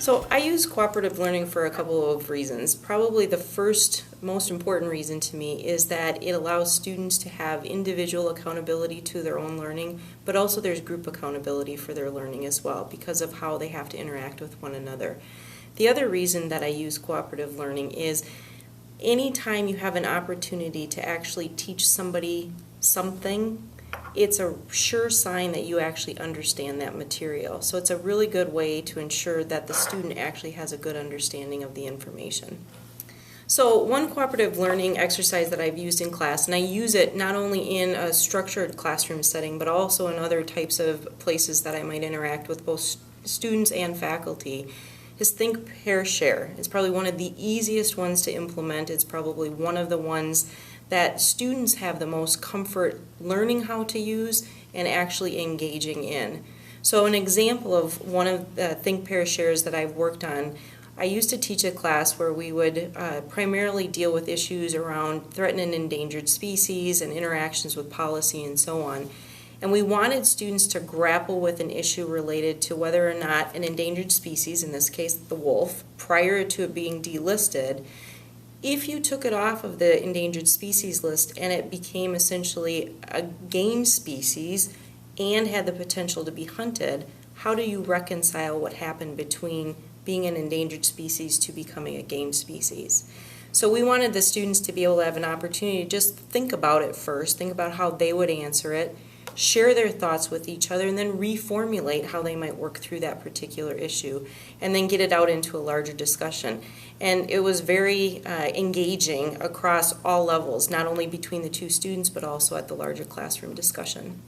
So I use cooperative learning for a couple of reasons. Probably the first most important reason to me is that it allows students to have individual accountability to their own learning, but also there's group accountability for their learning as well because of how they have to interact with one another. The other reason that I use cooperative learning is anytime you have an opportunity to actually teach somebody something, it's a sure sign that you actually understand that material. So it's a really good way to ensure that the student actually has a good understanding of the information. So one cooperative learning exercise that I've used in class, and I use it not only in a structured classroom setting, but also in other types of places that I might interact with both students and faculty, is think, pair, share. It's probably one of the easiest ones to implement. It's probably one of the ones that students have the most comfort learning how to use and actually engaging in. So an example of one of the think, pair, shares that I've worked on, I used to teach a class where we would primarily deal with issues around threatened and endangered species and interactions with policy and so on. And we wanted students to grapple with an issue related to whether or not an endangered species, in this case the wolf, prior to it being delisted, if you took it off of the endangered species list and it became essentially a game species and had the potential to be hunted, how do you reconcile what happened between being an endangered species to becoming a game species? So we wanted the students to be able to have an opportunity to just think about it first, think about how they would answer it, share their thoughts with each other, and then reformulate how they might work through that particular issue, and then get it out into a larger discussion. And it was very engaging across all levels, not only between the two students, but also at the larger classroom discussion.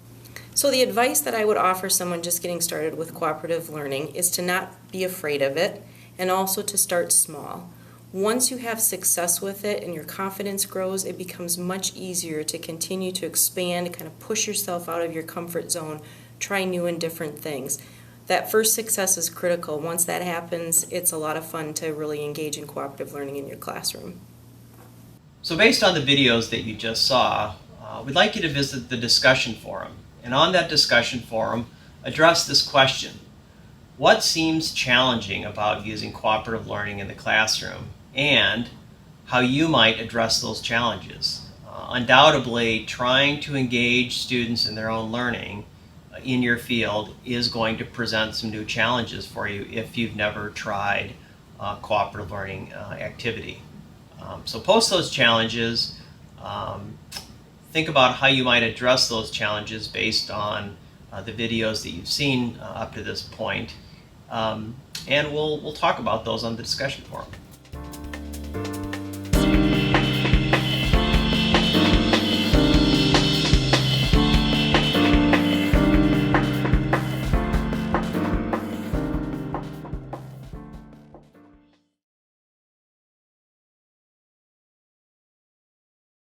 So the advice that I would offer someone just getting started with cooperative learning is to not be afraid of it, and also to start small. Once you have success with it and your confidence grows, it becomes much easier to continue to expand, kind of push yourself out of your comfort zone, try new and different things. That first success is critical. Once that happens, it's a lot of fun to really engage in cooperative learning in your classroom. So based on the videos that you just saw, we'd like you to visit the discussion forum. And on that discussion forum, address this question: what seems challenging about using cooperative learning in the classroom, and how you might address those challenges? Undoubtedly, trying to engage students in their own learning in your field is going to present some new challenges for you if you've never tried cooperative learning activity. So post those challenges, think about how you might address those challenges based on the videos that you've seen up to this point, and we'll talk about those on the discussion forum.